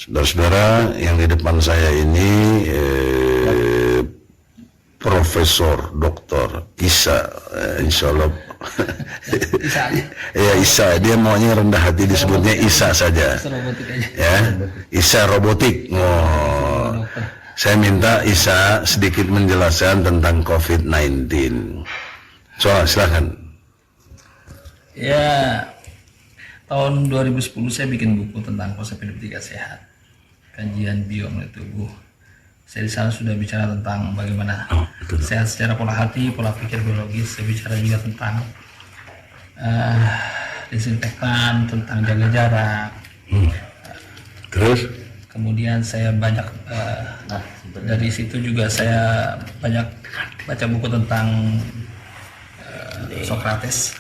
Saudara-saudara, yang di depan saya ini Profesor Dr. Isa, insya Allah. Ya Isa, dia maunya rendah hati disebutnya Isa saja. Ya, Isa robotik. Oh, saya minta Isa sedikit menjelaskan tentang COVID-19. Silakan. Ya, tahun 2010 saya bikin buku tentang konsep hidup 3 sehat, kajian biomolekul tubuh. Saya di sana sudah bicara tentang bagaimana sehat secara pola hati, pola pikir biologis. Saya bicara juga tentang disinfektan, tentang jaga jarak. Terus? Kemudian saya banyak dari situ juga saya banyak baca buku tentang Socrates.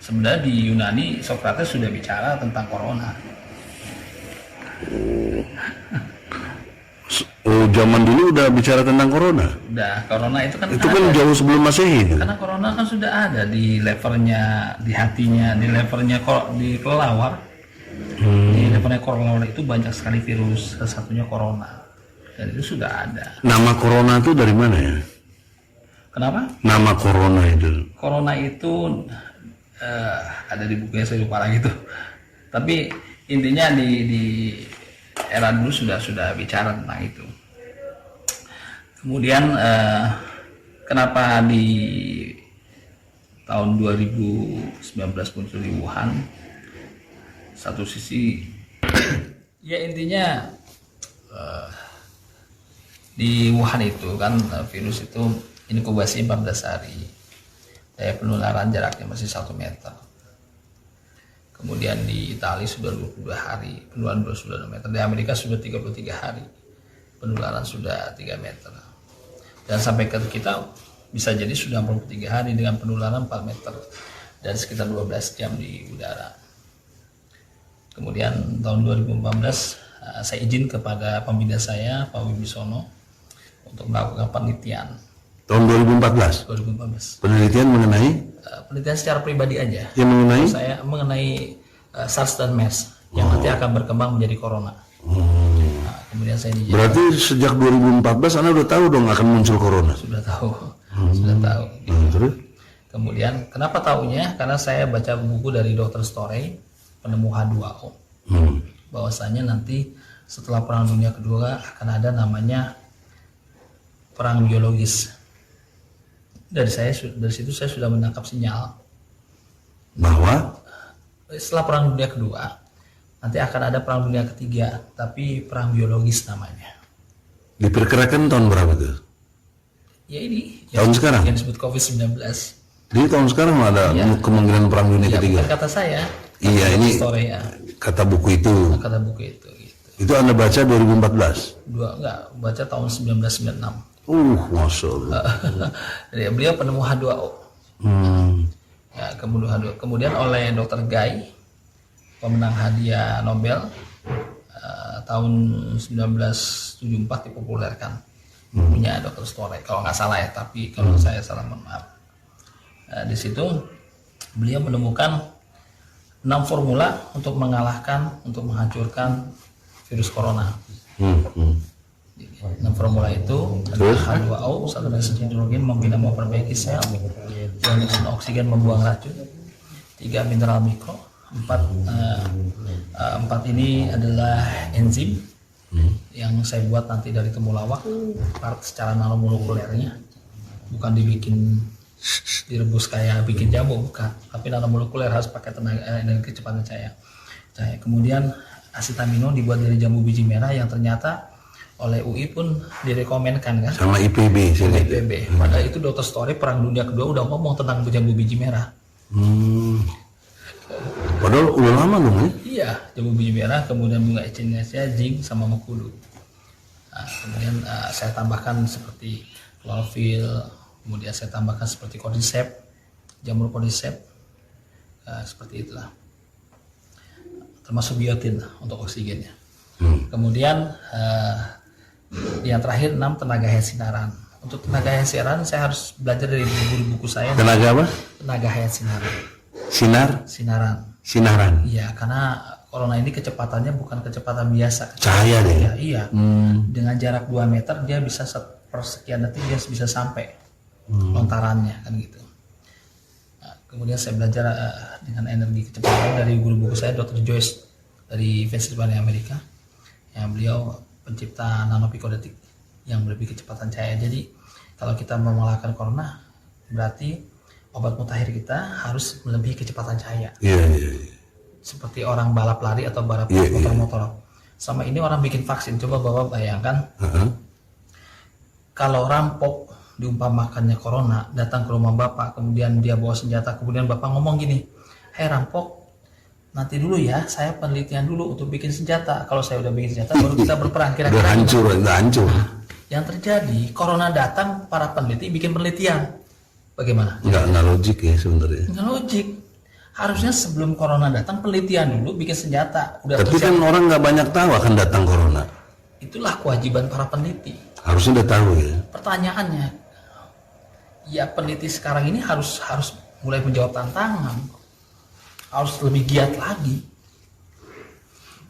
Sebenarnya di Yunani Socrates sudah bicara tentang corona. Oh, zaman dulu udah bicara tentang corona. Udah, corona itu kan jauh sebelum Masehi. Karena corona kan sudah ada di levelnya, di hatinya, di levelnya di kelelawar. Di levelnya kelelawar itu banyak sekali virus, salah satunya corona. Dan itu sudah ada. Nama corona itu dari mana ya? Kenapa? Nama corona itu. Corona itu ada di bukunya, saya lupa lagi tuh. Tapi intinya di era dulu sudah bicara tentang itu. Kemudian kenapa di tahun 2019 muncul di Wuhan? Satu sisi ya intinya di Wuhan itu kan virus itu inkubasi 14 hari. Daya penularan jaraknya masih 1 meter. Kemudian di Italia sudah 22 hari, penularan sudah 2 meter. Di Amerika sudah 33 hari, penularan sudah 3 meter. Dan sampai ke kita bisa jadi sudah 43 hari dengan penularan 4 meter dan sekitar 12 jam di udara. Kemudian tahun 2014 saya izin kepada pembina saya, Pak Wibisono, untuk melakukan penelitian. Tahun 2014? 2014. Penelitian mengenai? Penelitian secara pribadi aja. Yang mengenai? Saya mengenai SARS dan MERS yang nanti akan berkembang menjadi corona. Nah, kemudian saya dijaga. Berarti sejak 2014 Anda udah tahu dong akan muncul corona? Sudah tahu. Sudah tahu. Terus? Kemudian kenapa tahunya? Karena saya baca buku dari Dr. Storey, penemu H2O. Bahwasanya nanti setelah Perang Dunia Kedua akan ada namanya perang biologis. Dari situ saya sudah menangkap sinyal bahwa setelah Perang Dunia Kedua nanti akan ada Perang Dunia Ketiga, tapi perang biologis namanya. Diperkirakan tahun berapa tuh? Ya ini tahun sekarang yang disebut COVID-19. Jadi tahun sekarang ada kemungkinan Perang Dunia Ketiga. Bukan kata saya. Iya, ini story, ya. Kata buku itu. Kata buku itu. Gitu. Itu Anda baca 2014? Baca tahun 1996. Masya Allah. Jadi beliau penemu H2O. Ya, kemudian oleh Dr. Guy, pemenang hadiah Nobel tahun 1974 dipopulerkan. Punya Dr. Storey kalau nggak salah ya, tapi kalau saya salah mohon maaf. Di situ beliau menemukan 6 formula untuk mengalahkan, untuk menghancurkan virus corona. 6 formula itu adalah H2O, satu hidrogen membina memperbaiki sel, 2 oksigen membuang racun, 3 mineral mikro, 4 ini adalah enzim yang saya buat nanti dari temulawak, part secara nanomolekulernya, bukan direbus kayak bikin jamu, bukan, tapi nanomolekuler harus pakai tenaga dan kecepatan cahaya. Kemudian asetamino dibuat dari jambu biji merah yang ternyata oleh UI pun direkomenkan kan, sama IPB. Padahal itu Dr. Storey Perang Dunia Kedua udah ngomong tentang jambu biji merah. Padahal udah lama dong ya? Iya, jambu biji merah, kemudian bunga echinacea, zinc, sama mengkudu. Nah, kemudian saya tambahkan seperti klorofil, kemudian saya tambahkan seperti cordyceps, jamur cordyceps, seperti itulah. Termasuk biotin untuk oksigennya. Kemudian yang terakhir 6 tenaga hayat sinaran. Untuk tenaga hayat sinaran saya harus belajar dari buku saya. Tenaga apa? Tenaga hayat sinaran. Sinaran. Iya, karena corona ini kecepatannya bukan kecepatan biasa. Cahaya deh. Ya, iya. Dengan jarak 2 meter dia bisa per sekian detik dia bisa sampai lontarannya kan gitu. Nah, kemudian saya belajar dengan energi kecepatan dari guru buku saya Dr. Joyce dari Pennsylvania Amerika, yang beliau pencipta nanopicodetik yang lebih kecepatan cahaya. Jadi kalau kita mau mengalahkan corona, berarti obat mutakhir kita harus melebihi kecepatan cahaya. Iya. Seperti orang balap lari atau balap motor-motor. Sama ini orang bikin vaksin, coba Bapak bayangkan. Kalau rampok diumpamakannya corona datang ke rumah Bapak, kemudian dia bawa senjata, kemudian Bapak ngomong gini, "Hei rampok, nanti dulu ya, saya penelitian dulu untuk bikin senjata. Kalau saya udah bikin senjata, baru kita berperang." Kira-kira udah hancur. Yang terjadi, corona datang, para peneliti bikin penelitian. Bagaimana? Nggak logik ya sebenarnya. Nggak logik. Harusnya sebelum corona datang, penelitian dulu, bikin senjata. Tapi kan orang nggak banyak tahu akan datang corona. Itulah kewajiban para peneliti. Harusnya udah tahu ya. Pertanyaannya, ya peneliti sekarang ini harus mulai menjawab tantangan, harus lebih giat lagi.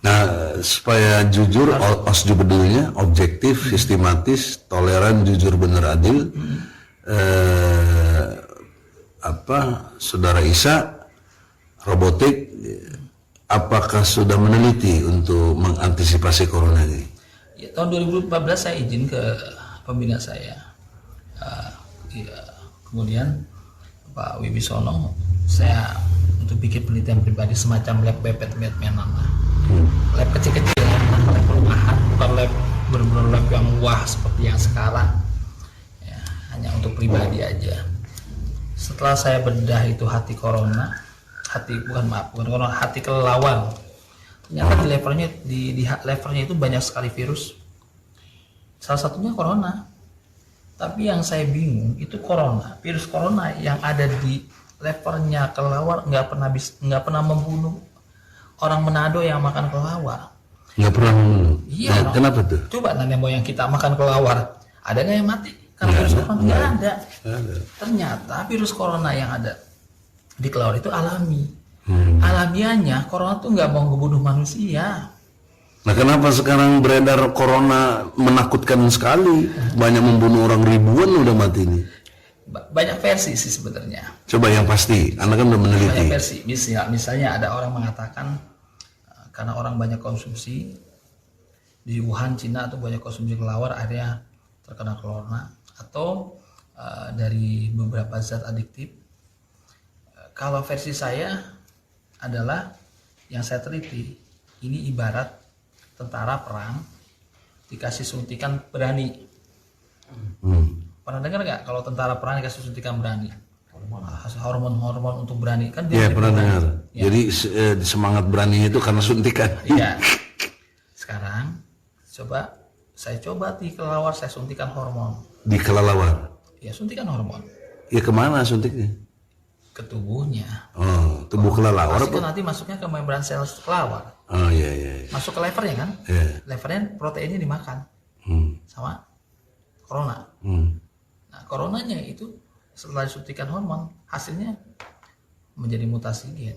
Nah, supaya jujur, judulnya objektif, sistematis, toleran, jujur, benar, adil. Saudara Isa, robotik, apakah sudah meneliti untuk mengantisipasi corona ini? Ya, tahun 2014 saya izin ke pembina saya. Kemudian Pak Wibisono, saya untuk bikin penelitian pribadi semacam lab Batman, lab kecil-kecil, lab perumahan, bukan lab benar-benar lab yang wah seperti yang sekarang. Ya, hanya untuk pribadi aja. Setelah saya bedah itu hati kelelawar. Ternyata di levernya itu banyak sekali virus. Salah satunya corona. Tapi yang saya bingung itu virus corona yang ada di levernya kelelawar nggak pernah membunuh orang Manado yang makan kelelawar. Nggak pernah membunuh. Iya. Kenapa tuh? Coba nenek moyang kita makan kelelawar, ada nggak yang mati? Karena virus corona nggak ada. Ternyata virus corona yang ada di kelelawar itu alami. Alamiahnya corona tuh nggak mau ngebunuh manusia. Nah, kenapa sekarang beredar corona menakutkan sekali? Banyak membunuh orang, ribuan udah mati nih. Banyak versi sih sebenarnya. Coba yang pasti, Anda kan udah meneliti. Banyak versi. Misalnya ada orang mengatakan karena orang banyak konsumsi di Wuhan, Cina, atau banyak konsumsi kelelawar akhirnya terkena corona, atau dari beberapa zat adiktif. Kalau versi saya adalah yang saya teliti, ini ibarat tentara perang dikasih suntikan berani. Pernah dengar nggak kalau tentara perang dikasih suntikan berani? Hormon untuk berani kan? Iya, pernah dengar. Ya. Jadi semangat berani itu karena suntikan. Iya. Sekarang saya coba di kelelawar, saya suntikan hormon. Di kelelawar? Ya, suntikan hormon. Ya, kemana suntiknya? Ke tubuhnya. Oh, tubuh kelelawar. Pasti kan nanti masuknya ke membran sel kelelawar. Oh iya. Masuk ke levernya kan? Iya. Levernya proteinnya dimakan sama corona. Nah, coronanya itu setelah disuntikan hormon, hasilnya menjadi mutasi gen,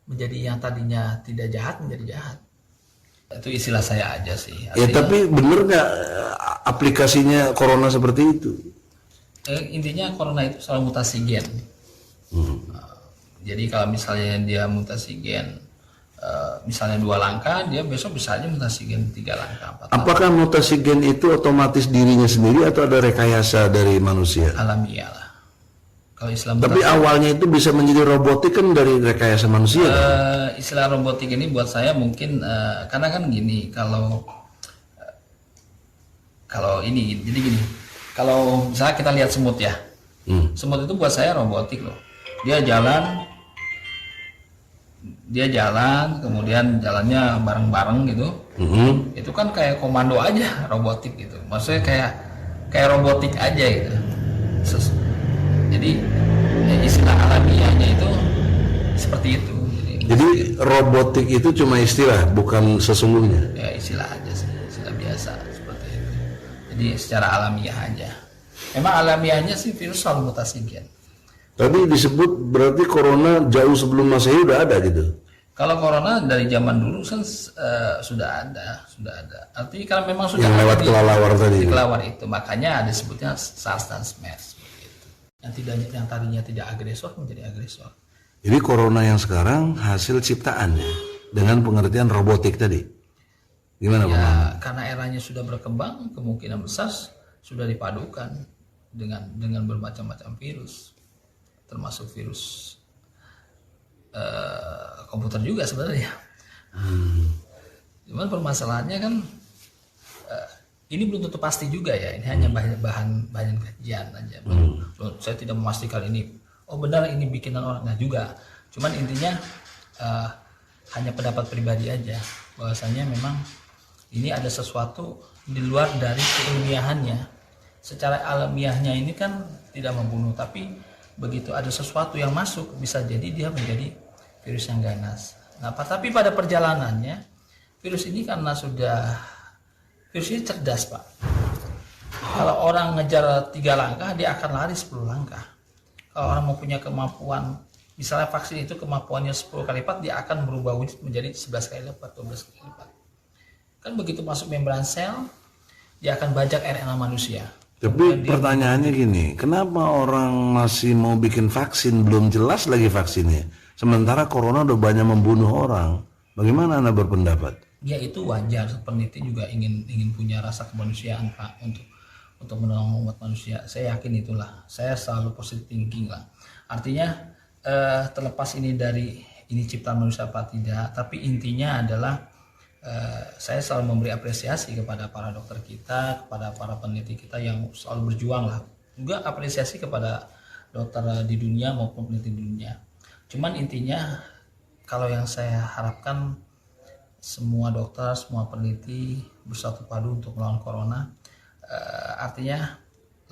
menjadi yang tadinya tidak jahat menjadi jahat. Itu istilah saya aja sih. Ya, tapi bener nggak aplikasinya corona seperti itu? Intinya corona itu selalu mutasi gen. Jadi kalau misalnya dia mutasi gen, misalnya 2 langkah, dia besok bisa aja mutasi gen 3 langkah, 4 langkah. Apakah mutasi gen itu otomatis dirinya sendiri atau ada rekayasa dari manusia? Alamiah lah. Kalau Islam. Tapi awalnya itu bisa menjadi robotik kan dari rekayasa manusia. Istilah robotik ini buat saya mungkin karena kan gini, kalau ini jadi gini. Kalau misalnya kita lihat semut ya, semut itu buat saya robotik loh. Dia jalan, kemudian jalannya bareng-bareng gitu. Itu kan kayak komando aja, robotik gitu. Maksudnya kayak robotik aja gitu. Jadi istilah alamiahnya itu seperti itu. Jadi robotik itu cuma istilah, bukan sesungguhnya. Ya istilah aja sih, istilah biasa seperti itu. Jadi secara alamiah aja. Memang alamiahnya sih virus selalu mutasi gen. Tadi disebut berarti corona jauh sebelum Masehi udah ada gitu. Kalau corona dari zaman dulu kan sudah ada. Artinya kalau memang sudah Yang lewat ada kelelawar tadi. di kelelawar itu, makanya ada sebutnya SARS dan MERS. Begitu. Yang tadinya tidak agresor menjadi agresor. Jadi corona yang sekarang hasil ciptaan ya, dengan pengertian robotik tadi. Gimana Pak? Ya, karena eranya sudah berkembang, kemungkinan besar sudah dipadukan dengan bermacam-macam virus, termasuk virus komputer juga sebenarnya. Cuman permasalahannya kan ini belum tentu pasti juga ya. Ini hanya bahan kajian aja. Saya tidak memastikan ini. Oh benar ini bikinan orang. Nah juga. Cuman intinya hanya pendapat pribadi aja. Bahwasanya memang ini ada sesuatu di luar dari keilmiahannya. Secara alamiahnya ini kan tidak membunuh, tapi begitu ada sesuatu yang masuk bisa jadi dia menjadi virus yang ganas. Nah, tapi pada perjalanannya virus ini karena virus ini cerdas Pak. Kalau orang ngejar 3 langkah dia akan lari 10 langkah. Kalau orang mempunyai kemampuan, misalnya vaksin itu kemampuannya 10 kali lipat, dia akan berubah wujud menjadi 11 kali lipat, 12 kali lipat. Kan begitu masuk membran sel, dia akan bajak RNA manusia. Tapi pertanyaannya gini, kenapa orang masih mau bikin vaksin, belum jelas lagi vaksinnya? Sementara corona udah banyak membunuh orang. Bagaimana Anda berpendapat? Ya itu wajar, peneliti juga ingin punya rasa kemanusiaan Pak untuk menolong umat manusia. Saya yakin itulah. Saya selalu positive thinking lah. Artinya terlepas ini dari ini ciptaan manusia apa tidak, tapi intinya adalah saya selalu memberi apresiasi kepada para dokter kita, kepada para peneliti kita yang selalu berjuang lah. Juga apresiasi kepada dokter di dunia maupun peneliti di dunia. Cuman intinya kalau yang saya harapkan semua dokter, semua peneliti bersatu padu untuk melawan corona. Artinya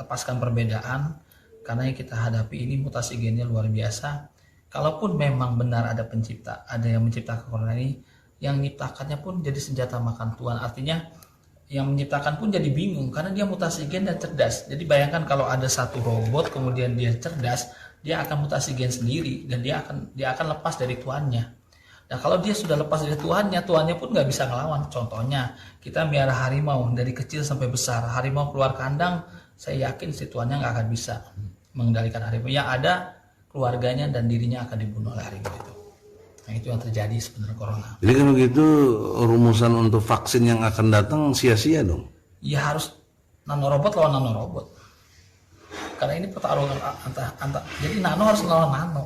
lepaskan perbedaan karena yang kita hadapi ini mutasi gennya luar biasa. Kalaupun memang benar ada pencipta, ada yang menciptakan corona ini, yang menciptakannya pun jadi senjata makan tuan. Artinya yang menciptakan pun jadi bingung karena dia mutasi gen dan cerdas. Jadi bayangkan kalau ada satu robot kemudian dia cerdas, dia akan mutasi gen sendiri dan dia akan lepas dari tuannya. Nah kalau dia sudah lepas dari tuannya pun nggak bisa ngelawan. Contohnya kita miara harimau dari kecil sampai besar, harimau keluar kandang, saya yakin si tuannya nggak akan bisa mengendalikan harimau. Yang ada keluarganya dan dirinya akan dibunuh oleh harimau itu. Nah itu yang terjadi sebenarnya corona. Jadi kalau gitu rumusan untuk vaksin yang akan datang sia-sia dong? Ya harus nanorobot lawan nanorobot. Karena ini pertarungan antar. Jadi nano harus lawan nano.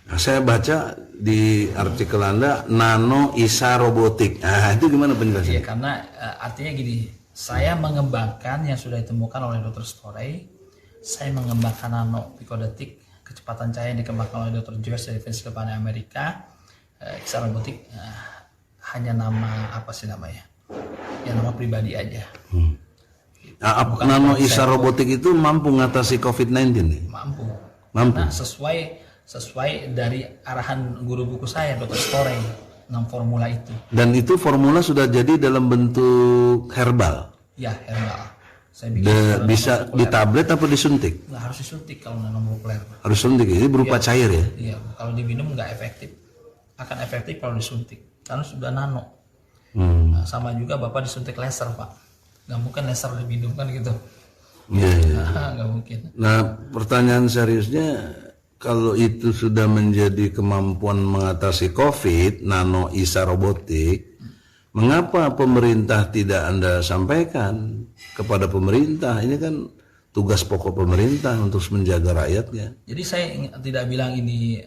Nah, saya baca di artikel Anda nano ISA robotik. Nah itu gimana penjelasannya? Iya karena artinya gini, saya mengembangkan yang sudah ditemukan oleh Dr. Storey. Saya mengembangkan nano picodetic, kecepatan cahaya yang dikembangkan oleh Dr. Joyce dari Pennsylvania Amerika. ISA robotik hanya nama apa sih namanya? Ya nama pribadi aja. Nah, nano ISA robotik itu mampu mengatasi COVID-19 nih? Mampu. Mampu. Nah, sesuai dari arahan guru buku saya Dr. Storey 6 formula itu. Dan itu formula sudah jadi dalam bentuk herbal? Ya, herbal. Saya bikin bisa di tablet atau disuntik? Nggak harus disuntik kalau nanomolekuler. Harus suntik, ini berupa cair ya? Iya, kalau diminum nggak efektif. Akan efektif kalau disuntik, karena sudah nano. Nah, sama juga Bapak disuntik laser Pak. Nggak mungkin laser diminum kan gitu. Iya. Nggak mungkin. Nah, pertanyaan seriusnya, kalau itu sudah menjadi kemampuan mengatasi COVID, nano ISA robotik, mengapa pemerintah tidak Anda sampaikan kepada pemerintah? Ini kan tugas pokok pemerintah untuk menjaga rakyatnya. Jadi saya tidak bilang ini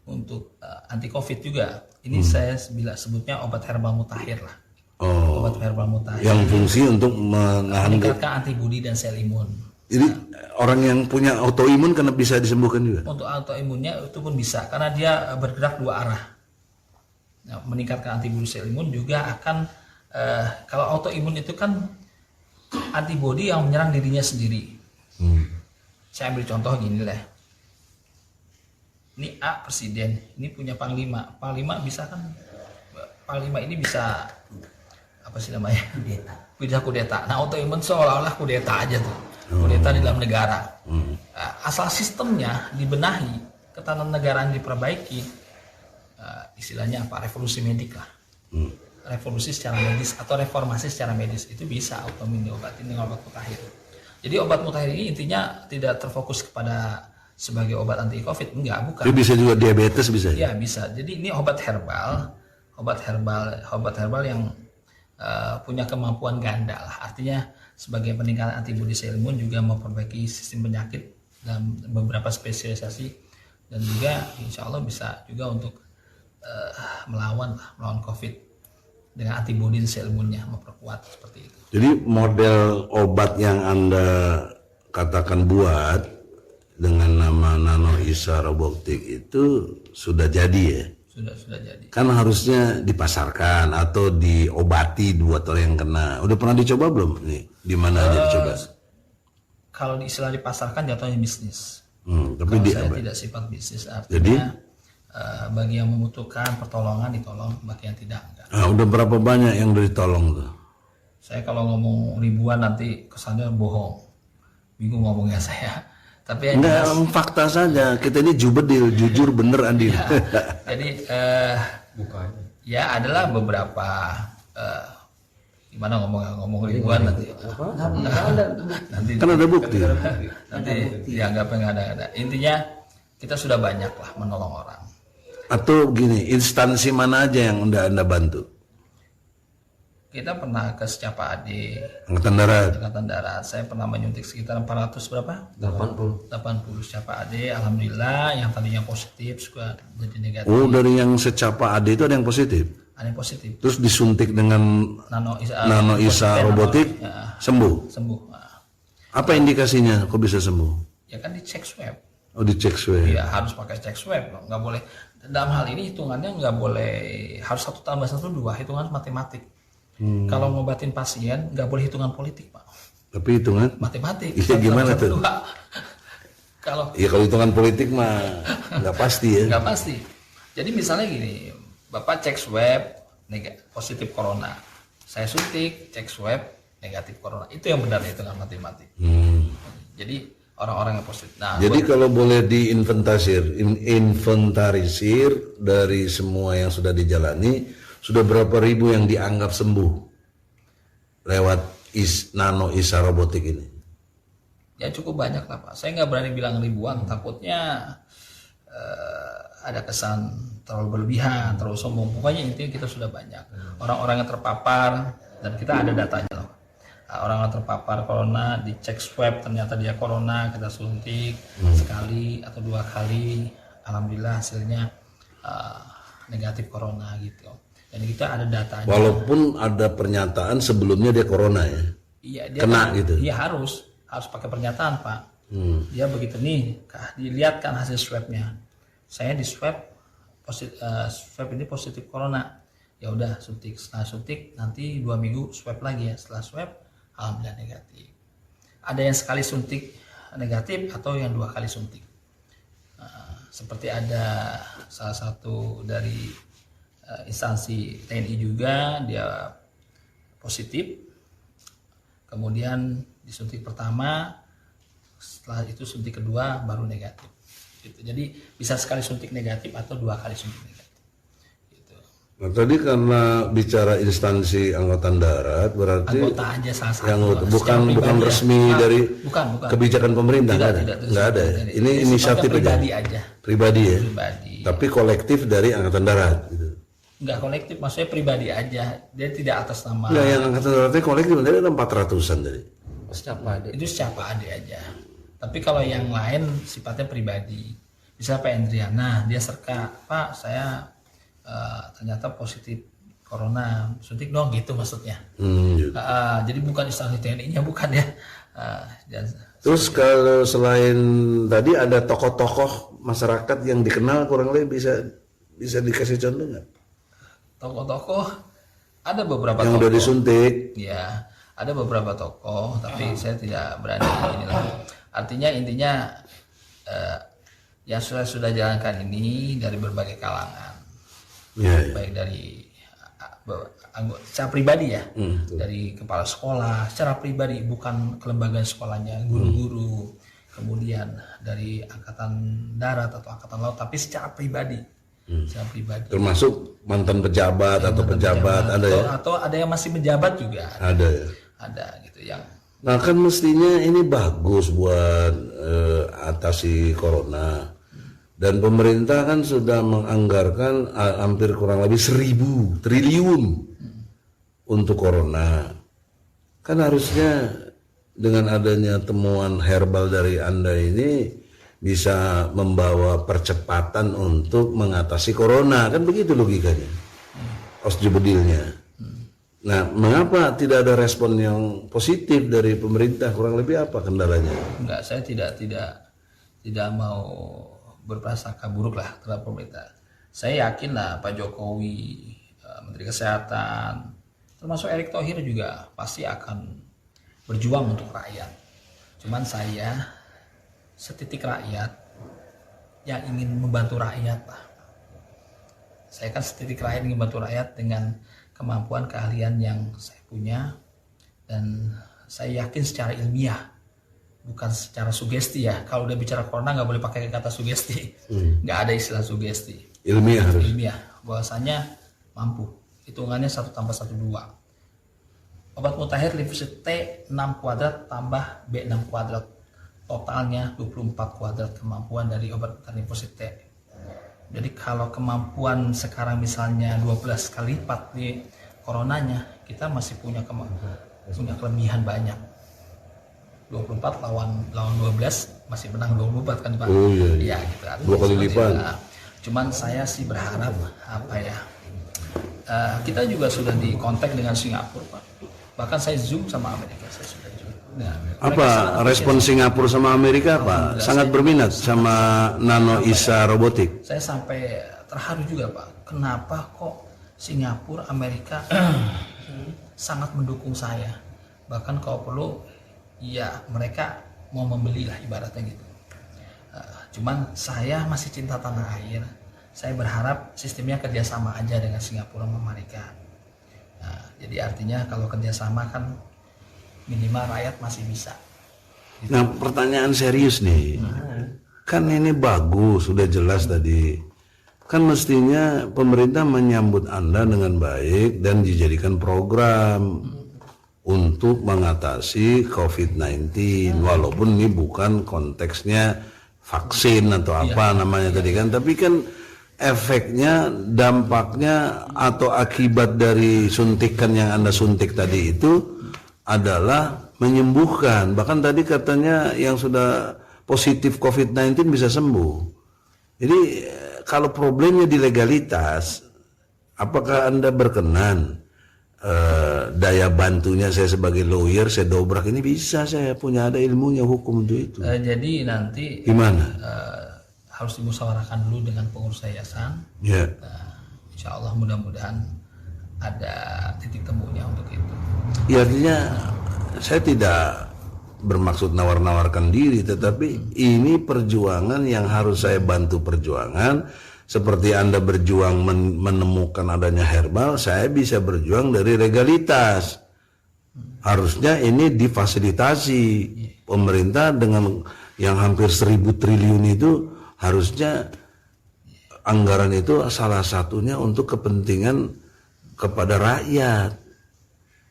untuk anti COVID juga. Ini saya sebutnya obat herbal mutakhir lah. Oh, Obat herbal mutakhir. yang fungsi untuk meningkatkan antibodi dan sel imun. Jadi orang yang punya autoimun karena bisa disembuhkan juga? Untuk autoimunnya itu pun bisa karena dia bergerak 2 arah. Nah, meningkatkan antibodi sel imun juga akan kalau autoimun itu kan antibodi yang menyerang dirinya sendiri. Saya ambil contoh gini lah. Ini A presiden, ini punya panglima. Panglima bisa kan? Panglima ini bisa apa sih namanya? Bisa kudeta. Nah autoimun seolah-olah kudeta aja tuh. Kudeta di dalam negara. Asal sistemnya dibenahi, ketatanegaraan diperbaiki, istilahnya apa, revolusi medik lah, revolusi secara medis atau reformasi secara medis, itu bisa autoimun diobatin dengan obat mutakhir. Jadi obat mutakhir ini intinya tidak terfokus kepada sebagai obat anti COVID, enggak, bukan. Itu bisa juga diabetes bisa? Ya bisa. Jadi ini obat herbal yang punya kemampuan ganda lah. Artinya sebagai peningkatan antibodi sel imun, juga memperbaiki sistem penyakit dan beberapa spesialisasi, dan juga insya Allah bisa juga untuk melawan COVID dengan antibodi sel imunnya, memperkuat seperti itu. Jadi model obat yang Anda katakan buat dengan nama Nano Isa Robotik itu sudah jadi ya? Sudah jadi. Kan harusnya dipasarkan atau diobati buat orang yang kena. Udah pernah dicoba belum? Nih, di mana aja dicoba? Kalau istilah dipasarkan jatuhnya bisnis. Tapi kalau saya tidak sifat bisnis, artinya jadi, bagi yang membutuhkan pertolongan ditolong, bagi yang tidak enggak. Udah berapa banyak yang udah ditolong tuh? Saya kalau ngomong ribuan nanti kesannya bohong, bingung ngomongnya saya. Tapi yang enggak, jelas, fakta saja. Kita ini jubedil, jujur bener Andi. Ya, jadi ya adalah beberapa gimana ngomong ribuan nanti. Nanti Kan ada bukti. Nanti dianggap nggak ada. Intinya kita sudah banyak lah menolong orang. Atau gini, instansi mana aja yang udah Anda bantu? Kita pernah ke Secapa AD, Angkatan Darat. Saya pernah menyuntik sekitar 400 berapa? 80 Secapa AD. Alhamdulillah yang tadinya positif juga jadi negatif. Oh, dari yang secapa AD itu ada yang positif? Ada yang positif. Terus disuntik dengan Nano Isa Robotik, sembuh? Sembuh. Apa indikasinya kok bisa sembuh? Ya kan dicek swab. Oh, dicek swab. Iya, harus pakai cek swab. Nggak boleh. Dalam hal ini hitungannya nggak boleh harus 1 tambah 1 2, hitungan matematik. Kalau ngobatin pasien nggak boleh hitungan politik, Pak. Tapi hitungan matematik. Iya, gimana tuh? Kalau hitungan politik mah nggak pasti ya. Nggak pasti. Jadi misalnya gini, Bapak cek swab positif corona, saya suntik cek swab negatif corona, itu yang benar hitungan matematik. Jadi orang-orang yang positif. Nah, jadi kalau boleh diinventarisir dari semua yang sudah dijalani, sudah berapa ribu yang dianggap sembuh lewat Nano Isa Robotik ini? Ya cukup banyak lah Pak. Saya nggak berani bilang ribuan, takutnya ada kesan terlalu berlebihan, terlalu sombong. Pokoknya intinya kita sudah banyak orang-orang yang terpapar, dan kita ada datanya loh. Orang yang terpapar corona, dicek swab ternyata dia corona, kita suntik sekali atau 2 kali, alhamdulillah hasilnya negatif corona gitu. Dan kita ada datanya. Walaupun ada pernyataan sebelumnya dia corona ya. Iya, dia kena gitu. Iya harus pakai pernyataan Pak. Dia begitu nih, dilihat kan hasil swabnya. Saya di swab swab ini positif corona. Ya udah suntik, setelah suntik nanti 2 minggu swab lagi ya. Setelah swab alhamdulillah negatif. Ada yang sekali suntik negatif atau yang 2 kali suntik. Seperti ada salah satu dari instansi TNI juga, dia positif, kemudian disuntik pertama, setelah itu suntik kedua baru negatif gitu. Jadi bisa sekali suntik negatif atau 2 kali suntik negatif gitu. Nah, tadi karena bicara instansi Angkatan Darat, berarti anggota aja salah satu, yang bukan resmi dari bukan. kebijakan pemerintah. Nggak ada. Ini inisiatif aja. Pribadi ya. Pribadi. Tapi kolektif dari Angkatan Darat gitu. Enggak kolektif, maksudnya pribadi aja. Dia tidak atas nama. Enggak, yang Angkatan Daratnya kolektif, tadi ada 400-an tadi. Itu Secapa AD aja. Tapi kalau yang lain sifatnya pribadi. Bisa Pak Endriana, dia serka, Pak saya ternyata positif corona, suntik dong gitu maksudnya. Gitu. Jadi bukan instansi TNI-nya, bukan ya. Terus kalau selain tadi ada tokoh-tokoh masyarakat yang dikenal, kurang lebih bisa dikasih contoh nggak? Tokoh-tokoh ada beberapa yang tokoh. udah disuntik. Ya, ada beberapa tokoh, tapi saya tidak berani inilah. Artinya intinya yang sudah jalankan ini dari berbagai kalangan, baik dari anggota secara pribadi ya, dari kepala sekolah secara pribadi, bukan kelembagaan sekolahnya, guru-guru, kemudian dari angkatan darat atau angkatan laut, tapi secara pribadi. Secara pribadi. Termasuk mantan pejabat atau pejabat ada ya? Atau ada yang masih menjabat juga. Ada ya. Ada gitu yang. Nah kan mestinya ini bagus buat atasi corona. Dan pemerintah kan sudah menganggarkan hampir kurang lebih 1.000 triliun untuk corona. Kan harusnya dengan adanya temuan herbal dari Anda ini bisa membawa percepatan untuk mengatasi corona, kan begitu logikanya, osjebedilnya. Nah, mengapa tidak ada respon yang positif dari pemerintah? Kurang lebih apa kendalanya? Enggak, saya tidak mau berprasangka buruk lah terhadap pemerintah. Saya yakin lah Pak Jokowi, Menteri Kesehatan, termasuk Erick Thohir juga pasti akan berjuang untuk rakyat. Cuman saya setitik rakyat yang ingin membantu rakyat lah. Saya kan setitik rakyat ingin membantu rakyat dengan kemampuan keahlian yang saya punya, dan saya yakin secara ilmiah, bukan secara sugesti ya. Kalau udah bicara corona nggak boleh pakai kata sugesti, nggak ada istilah sugesti. Ilmiah harus. Ilmiah, bahwasanya mampu. Hitungannya 1 tambah 1 2. Obat mutakhir limfosit T 6 kuadrat tambah B 6 kuadrat. Totalnya 24 kuadrat kemampuan dari obat limfosit T. Jadi kalau kemampuan sekarang misalnya 12 kali lipat di coronanya, kita masih punya kelebihan banyak. 24 lawan 12 masih menang 24 kan Pak? Oh iya. Iya gitu. 2 kali lipat. Cuman saya sih berharap apa ya? Kita juga sudah di kontak dengan Singapura Pak. Bahkan saya zoom sama Amerika, saya sudah zoom. Nah, apa respon Singapura sama Amerika Pak? Sangat berminat sama Nano Isa robotik. Saya sampai terharu juga Pak. Kenapa kok Singapura, Amerika sangat mendukung saya. Bahkan kalau perlu, ya mereka mau membeli lah ibaratnya gitu. Cuman saya masih cinta tanah air. Saya berharap sistemnya kerjasama aja dengan Singapura sama Amerika. Jadi artinya kalau kerjasama kan minimal rakyat masih bisa. Gitu. Nah pertanyaan serius nih, kan ini bagus, sudah jelas tadi. Kan mestinya pemerintah menyambut Anda dengan baik dan dijadikan program untuk mengatasi COVID-19. Walaupun ini bukan konteksnya vaksin atau apa namanya tadi kan, tapi kan efeknya, dampaknya atau akibat dari suntikan yang Anda suntik tadi itu adalah menyembuhkan. Bahkan tadi katanya yang sudah positif COVID-19 bisa sembuh. Jadi kalau problemnya di legalitas, apakah Anda berkenan daya bantunya saya sebagai lawyer, saya dobrak ini bisa, saya punya ada ilmunya hukum untuk itu. Jadi nanti gimana? Harus dimusyawarahkan dulu dengan pengurus yayasan. Ya. Insya Allah mudah-mudahan ada titik temunya untuk itu. Ya artinya saya tidak bermaksud nawar-nawarkan diri, tetapi ini perjuangan yang harus saya bantu perjuangan. Seperti Anda berjuang menemukan adanya herbal, saya bisa berjuang dari legalitas. Harusnya ini difasilitasi pemerintah dengan yang hampir 1.000 triliun itu, harusnya anggaran itu salah satunya untuk kepentingan kepada rakyat.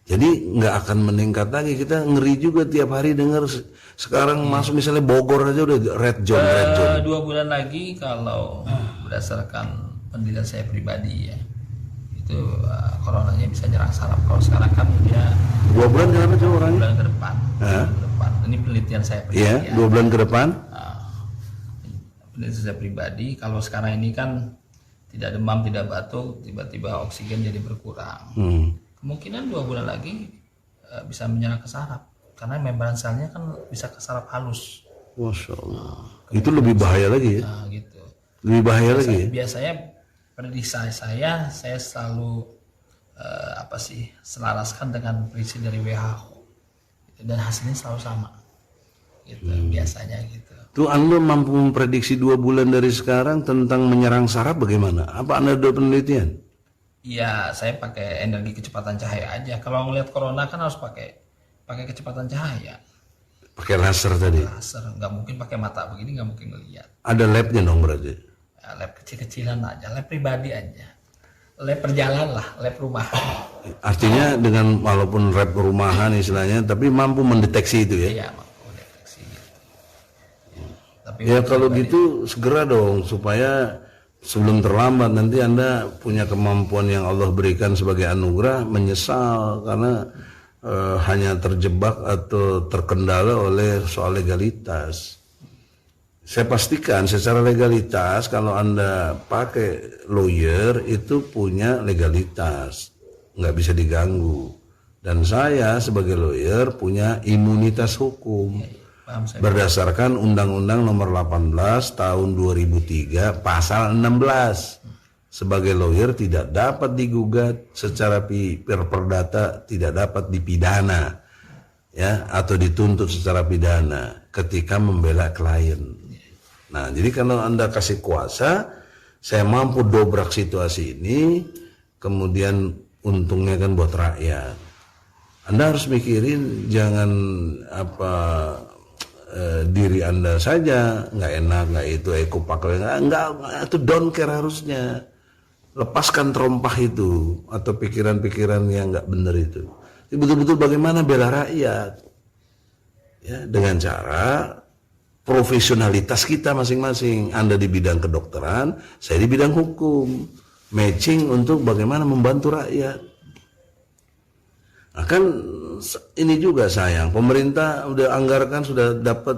Jadi nggak akan meningkat lagi. Kita ngeri juga tiap hari dengar sekarang masuk misalnya Bogor aja udah red zone, red zone. 2 bulan lagi kalau berdasarkan penelitian saya pribadi ya, itu coronanya bisa nyerang saraf. Kalau sekarang kan ya 2 bulan kenapa coba orangnya? 2 bulan ke depan. Ini penelitian saya pribadi. Iya, 2 bulan ke depan. Penelitian saya pribadi, kalau sekarang ini kan tidak demam, tidak batuk, tiba-tiba oksigen jadi berkurang. Kemungkinan 2 bulan lagi bisa menyerang ke saraf, karena membran selnya kan bisa ke saraf halus. Masya Allah. Itu lebih bahaya lagi ya? Gitu. Lebih bahaya lagi ya? Biasanya prediksi saya selalu selaraskan dengan prediksi dari WHO, dan hasilnya selalu sama. Gitu, biasanya gitu. Tuh Anda mampu memprediksi 2 bulan dari sekarang tentang menyerang saraf bagaimana? Apa Anda ada penelitian? Iya, saya pakai energi kecepatan cahaya aja. Kalau ngelihat corona kan harus pakai kecepatan cahaya. Pakai laser tadi. laser, nggak mungkin pakai mata begini, nggak mungkin ngelihat. Ada labnya dong berarti. Ya, lab kecil-kecilan aja, lab pribadi aja, lab perjalanan lah, lab rumah. Artinya dengan walaupun lab rumahan istilahnya, tapi mampu mendeteksi itu ya. Iya, mampu deteksi gitu. Tapi Ya kalau gitu segera dong supaya sebelum terlambat nanti Anda punya kemampuan yang Allah berikan sebagai anugerah menyesal karena hanya terjebak atau terkendala oleh soal legalitas. Saya pastikan secara legalitas kalau Anda pakai lawyer itu punya legalitas, nggak bisa diganggu. Dan saya sebagai lawyer punya imunitas hukum. paham saya. Berdasarkan Undang-Undang Nomor 18 Tahun 2003 Pasal 16, sebagai lawyer tidak dapat digugat secara perdata, tidak dapat dipidana, ya, atau dituntut secara pidana ketika membela klien. Nah, jadi kalau Anda kasih kuasa, saya mampu dobrak situasi ini, kemudian untungnya kan buat rakyat. Anda harus mikirin jangan diri Anda saja, nggak enak, nggak itu, pakai nggak, itu don't care harusnya. Lepaskan terompah itu atau pikiran-pikiran yang nggak benar itu. Jadi betul-betul bagaimana bela rakyat, ya, dengan cara profesionalitas kita masing-masing. Anda di bidang kedokteran, saya di bidang hukum, matching untuk bagaimana membantu rakyat. Nah, kan ini juga sayang, pemerintah udah anggarkan sudah dapat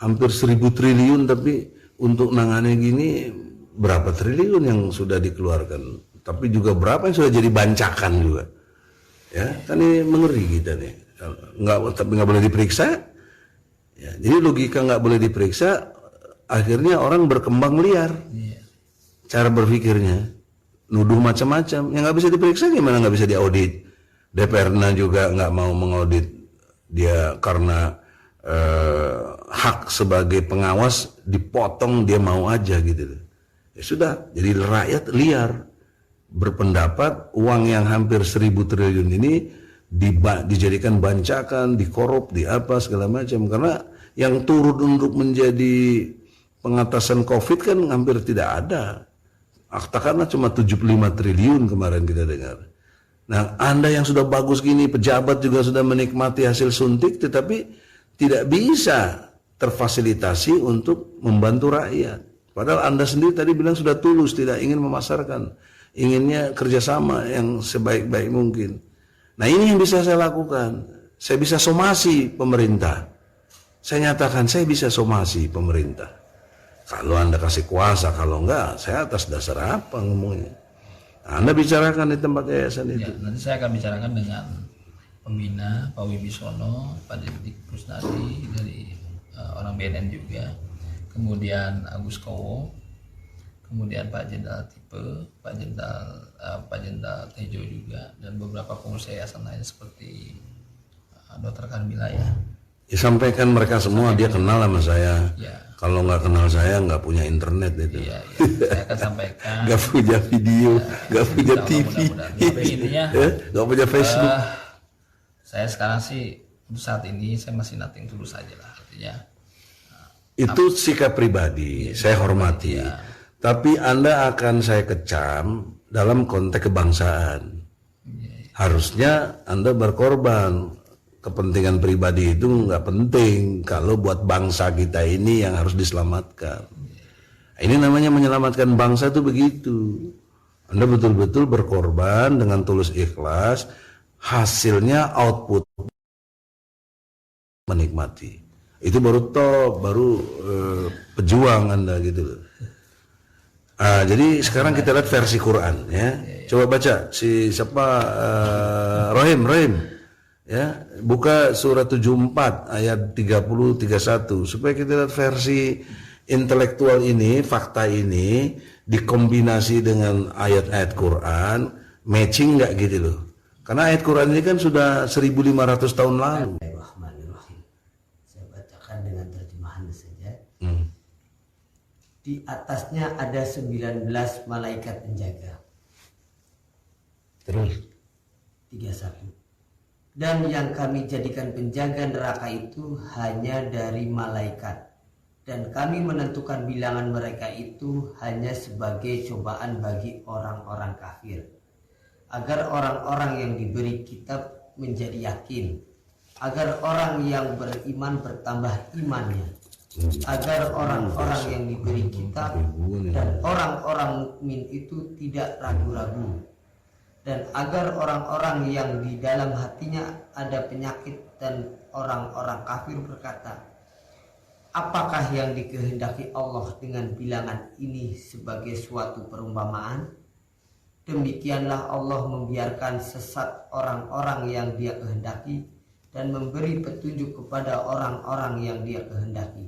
hampir 1.000 triliun, tapi untuk nangani gini berapa triliun yang sudah dikeluarkan, tapi juga berapa yang sudah jadi bancakan juga, ya kan ini mengeri kita nih, tapi nggak boleh diperiksa, ya, jadi logika nggak boleh diperiksa, akhirnya orang berkembang liar, cara berpikirnya, nuduh macam-macam, yang nggak bisa diperiksa gimana nggak bisa diaudit. DPR-nya juga nggak mau mengaudit dia karena hak sebagai pengawas dipotong, dia mau aja gitu. Ya sudah, jadi rakyat liar berpendapat uang yang hampir 1.000 triliun ini dijadikan bancakan, dikorup, di apa segala macam, karena yang turun untuk menjadi pengatasan COVID kan hampir tidak ada. Katakanlah cuma 75 triliun kemarin kita dengar. Nah, Anda yang sudah bagus gini, pejabat juga sudah menikmati hasil suntik, tetapi tidak bisa terfasilitasi untuk membantu rakyat. Padahal Anda sendiri tadi bilang sudah tulus, tidak ingin memasarkan, inginnya kerjasama yang sebaik-baik mungkin. Nah, ini yang bisa saya lakukan. Saya bisa somasi pemerintah. Saya nyatakan saya bisa somasi pemerintah. Kalau Anda kasih kuasa, kalau enggak, saya atas dasar apa ngomongnya? Anda bicarakan di tempat yayasan itu. Ya, nanti saya akan bicarakan dengan pembina Pak Wibisono, Pak Didik Kusnadi dari orang BNN juga, kemudian Agus Kowo, kemudian Pak Jenderal Tipe, Pak Jenderal Tejo juga, dan beberapa pengurus yayasan lain seperti Dr. Karmila ya. Ya, sampaikan mereka semua, dia kenal sama saya. Ya. Kalau nggak kenal saya nggak punya internet itu. Iya, saya akan sampaikan. Nggak punya video, nggak punya TV, Tapi intinya nggak punya Facebook. Saya sekarang sih untuk saat ini saya masih nothing tulus saja lah, artinya. Itu sikap pribadi, saya hormati. Tapi Anda akan saya kecam dalam konteks kebangsaan. Harusnya Anda berkorban. Kepentingan pribadi itu nggak penting kalau buat bangsa kita ini yang harus diselamatkan. Ini namanya menyelamatkan bangsa itu begitu. Anda betul-betul berkorban dengan tulus ikhlas, hasilnya output menikmati. Itu baru top, baru pejuang Anda gitu loh. Jadi sekarang kita lihat versi Quran ya. Coba baca siapa Rohim. Ya, buka surat 74 ayat 30-31 supaya kita lihat versi intelektual ini, fakta ini dikombinasi dengan ayat-ayat Quran, matching nggak gitu loh. Karena ayat Quran ini kan sudah 1.500 tahun lalu. Saya bacakan dengan terjemahan saja. Di atasnya ada 19 malaikat penjaga. Terus 31. Dan yang kami jadikan penjaga neraka itu hanya dari malaikat. Dan kami menentukan bilangan mereka itu hanya sebagai cobaan bagi orang-orang kafir, agar orang-orang yang diberi kitab menjadi yakin, agar orang yang beriman bertambah imannya, agar orang-orang yang diberi kitab dan orang-orang mukmin itu tidak ragu-ragu, dan agar orang-orang yang di dalam hatinya ada penyakit dan orang-orang kafir berkata, apakah yang dikehendaki Allah dengan bilangan ini sebagai suatu perumpamaan? Demikianlah Allah membiarkan sesat orang-orang yang Dia kehendaki dan memberi petunjuk kepada orang-orang yang Dia kehendaki.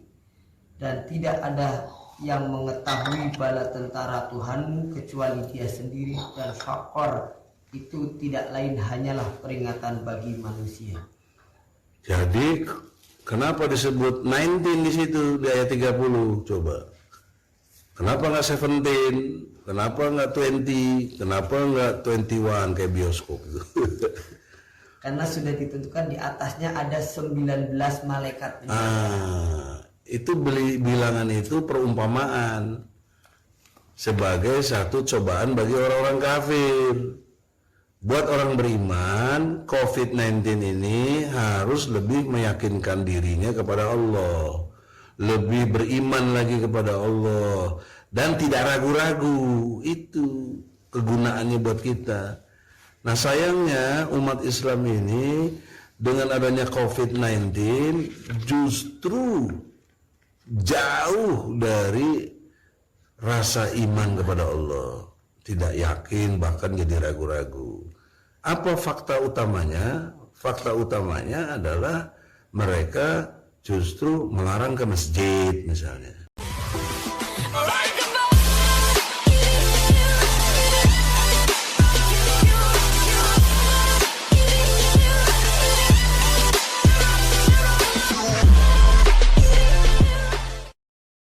Dan tidak ada yang mengetahui bala tentara Tuhanmu kecuali Dia sendiri, dan Faqor itu tidak lain hanyalah peringatan bagi manusia. Jadi kenapa disebut 19 di situ di ayat 30? Coba. Kenapa nggak 17? Kenapa nggak 20? Kenapa nggak 21 kayak bioskop gitu? Karena sudah ditentukan di atasnya ada 19 malaikat. Itu bilangan itu perumpamaan sebagai satu cobaan bagi orang-orang kafir. Buat orang beriman, COVID-19 ini harus lebih meyakinkan dirinya kepada Allah, lebih beriman lagi kepada Allah, dan tidak ragu-ragu. Itu kegunaannya buat kita. Nah sayangnya umat Islam ini dengan adanya COVID-19 justru jauh dari rasa iman kepada Allah, tidak yakin, bahkan jadi ragu-ragu. Apa fakta utamanya? Fakta utamanya adalah mereka justru melarang ke masjid misalnya.